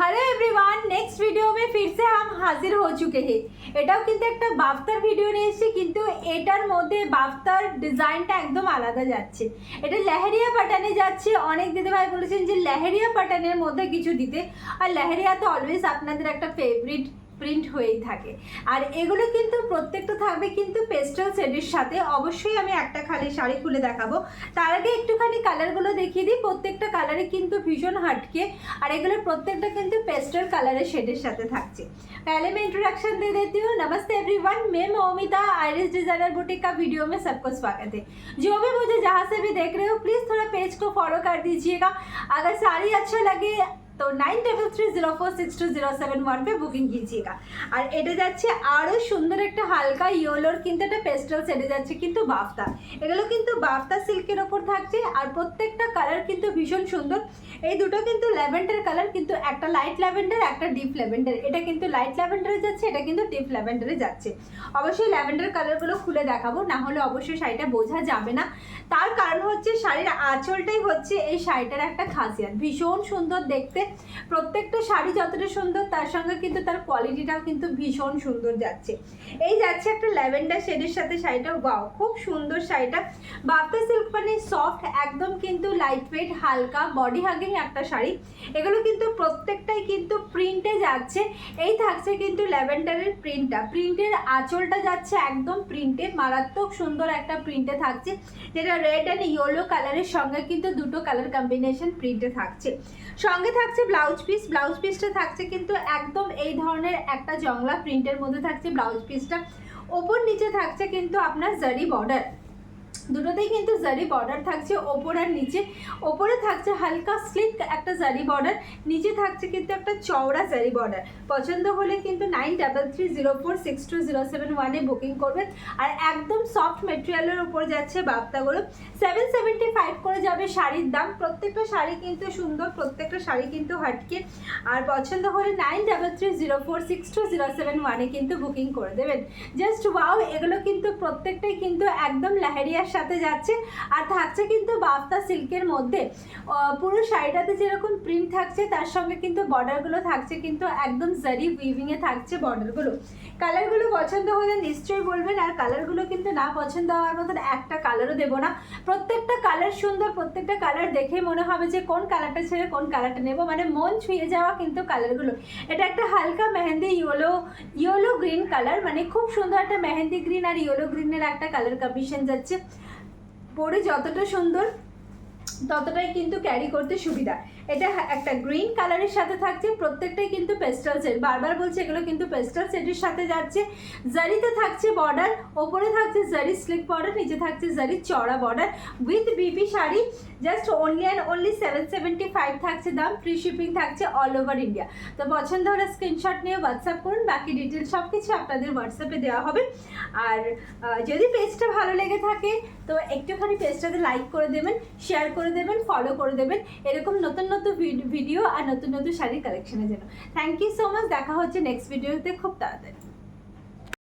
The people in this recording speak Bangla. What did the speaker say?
हेलो एवरीवन, नेक्स्ट वीडियो में फिर से हम हाजिर हो चुके हैं। एटाও কিন্তু একটা বাফতার ভিডিও নিয়ে এসেছি, কিন্তু এটার মধ্যে বাফতার ডিজাইনটা একদম আলাদা যাচ্ছে। এটা লেহেরিয়া প্যাটার্নে যাচ্ছে। অনেক দিদিভাই বলেছেন যে লেহেরিয়া প্যাটার্নের মধ্যে কিছু দিতে, আর লেহেরিয়া তো অলওয়েজ আপনাদের একটা ফেভারিট প্রিন্ট হয়েই থাকে। আর এগুলো কিন্তু প্রত্যেকটা থাকবে কিন্তু পেস্টেল শেডের সাথে। অবশ্যই আমি একটা খালি শাড়ি খুলে দেখাবো, তার আগে একটুখানি কালারগুলো দেখিয়ে দিই। প্রত্যেকটা কালারে কিন্তু ভীষণ হাটকে, আর এগুলো প্রত্যেকটা কিন্তু पेस्टल कलर शेडर साथे থাকছে। पहले मैं इंट्रोडक्शन दे देती हूँ। नमस्ते एवरीवन, मैं मौमिता आइरिस डिजाइनर बुटीक का वीडियो में सबको स्वागत है। जो भी मुझे जहाँ से भी देख रहे हो प्लीज़ थोड़ा पेज को फॉलो कर दीजिएगा। अगर साड़ी अच्छा लगे तो 9330462071 पे बुकिंग कीजिएगा। और এটা যাচ্ছে আরো সুন্দর একটা হালকা ইয়েলোর কিন্তু একটা পেস্টেল শেডে যাচ্ছে কিন্তু বাফতা। এগুলো কিন্তু বাফতা সিল্কের উপর থাকছে, আর প্রত্যেকটা কালার কিন্তু ভীষণ সুন্দর। এই দুটো কিন্তু ল্যাভেন্ডার কালার, কিন্তু একটা লাইট ল্যাভেন্ডার একটা ডিপ ল্যাভেন্ডার। এটা কিন্তু লাইট ল্যাভেন্ডারে যাচ্ছে, এটা কিন্তু ডিপ ল্যাভেন্ডারে যাচ্ছে। অবশ্যই ল্যাভেন্ডার কালারগুলো খুলে দেখাবো, না হলে অবশ্যই শাড়িটা বোঝা যাবে না। তার কারণ হচ্ছে শাড়ির আঁচলটাই হচ্ছে এই শাড়িটার একটা খাসিয়াত। ভীষণ সুন্দর দেখতে, প্রত্যেকটা শাড়ি যতটা সুন্দর তার সঙ্গে কিন্তু তার কোয়ালিটিটাও কিন্তু ভীষণ সুন্দর যাচ্ছে। এই যাচ্ছে একটা ল্যাভেন্ডার শেডের সাথে শাড়িটা। ওয়াও, খুব সুন্দর শাড়িটা। বাফতা সিল্ক মানে সফট, একদম কিন্তু লাইট ওয়েট, হালকা বডি হাগিং একটা শাড়ি। এগুলো কিন্তু প্রত্যেকটাই কিন্তু প্রিন্টে যাচ্ছে। এই থাকছে কিন্তু ল্যাভেন্ডারের প্রিন্টটা, প্রিন্টের আঁচলটা যাচ্ছে একদম প্রিন্টে, মারাত্মক সুন্দর একটা প্রিন্টে থাকছে, যেটা রেড অ্যান্ড ইয়েলো কালারের সঙ্গে কিন্তু দুটো কালার কম্বিনেশন প্রিন্টে থাকছে। সঙ্গে থাকছে ব্লাউজ পিস। ব্লাউজ পিসটা থাকছে কিন্তু একদম এই ধরনের একটা জংলা প্রিন্টের মধ্যে থাকছে ব্লাউজ পিসটা। ওপর নিচে থাকছে কিন্তু আপনার জারি বর্ডার, দুটোতেই কিন্তু জারি বর্ডার থাকছে ওপর আর নিচে। ওপরে থাকছে হালকা স্লিক একটা জারি বর্ডার, নিচে থাকছে কিন্তু একটা চওড়া জারি বর্ডার। পছন্দ হলে কিন্তু 9330462071 বুকিং করবেন। আর একদম সফট মেটেরিয়ালের উপর যাচ্ছে বাফতাগুলো। 775 করে যাবে শাড়ির দাম। প্রত্যেকটা শাড়ি কিন্তু সুন্দর, প্রত্যেকটা শাড়ি কিন্তু হাটকে। আর পছন্দ হলে 9330462071 কিন্তু বুকিং করে দেবেন। জাস্ট ওয়াও, এগুলো কিন্তু প্রত্যেকটাই কিন্তু একদম লেহেরিয়ার সাথে যাচ্ছে। আর থাকছে কিন্তু বাফতা সিল্কের মধ্যে। পুরো শাড়িটাতে যেরকম প্রিন্ট থাকছে তার সঙ্গে কিন্তু বর্ডারগুলো থাকছে কিন্তু একদম জারি উইভিংয়ে থাকছে বর্ডারগুলো। কালারগুলো পছন্দ হলে নিশ্চয়ই বলবেন, আর কালারগুলো কিন্তু না পছন্দ হওয়ার মতন একটা কালারও দেবো না। প্রত্যেকটা কালার সুন্দর, প্রত্যেকটা কালার দেখে মনে হবে যে কোন কালারটা ছেড়ে কোন কালারটা নেব, মানে মন ছুঁয়ে যাওয়া কিন্তু কালারগুলো। এটা একটা হালকা মেহেন্দি ইয়েলো গ্রিন কালার, মানে খুব সুন্দর একটা মেহেন্দি গ্রিন আর ইয়েলো গ্রিনের একটা কালার কম্বিনেশন যাচ্ছে। পরে যতটা সুন্দর ততটাই কিন্তু ক্যারি করতে সুবিধা। এটা একটা গ্রিন কালারের সাথে থাকছে, প্রত্যেকটাই কিন্তু পেস্টাল সেট। বারবার বলছে এগুলো কিন্তু পেস্টাল সেটের সাথে যাচ্ছে। জারিতে থাকছে বর্ডার, ওপরে থাকছে জারি স্লিক বর্ডার, নিচে থাকছে জারি চড়া border with BP sari. Just only and only 775 থাকছে দাম। ফ্রি শিপিং থাকছে অল ওভার ইন্ডিয়া। তো পছন্দ হলে স্ক্রিনশট নিয়ে হোয়াটসঅ্যাপ করুন, বাকি ডিটেলস সব কিছু আপনাদের হোয়াটসঅ্যাপে দেওয়া হবে। আর যদি পেজটা ভালো লেগে থাকে তো একটুখানি পেজটাতে লাইক করে দেবেন, শেয়ার করে দেবেন, ফলো করে দেবেন, এরকম নতুন নতুন ভিডিও আর নতুন নতুন শাড়ির কালেকশনের জন্য। Thank you so much. দেখা হচ্ছে নেক্সট ভিডিওতে খুব তাড়াতাড়ি।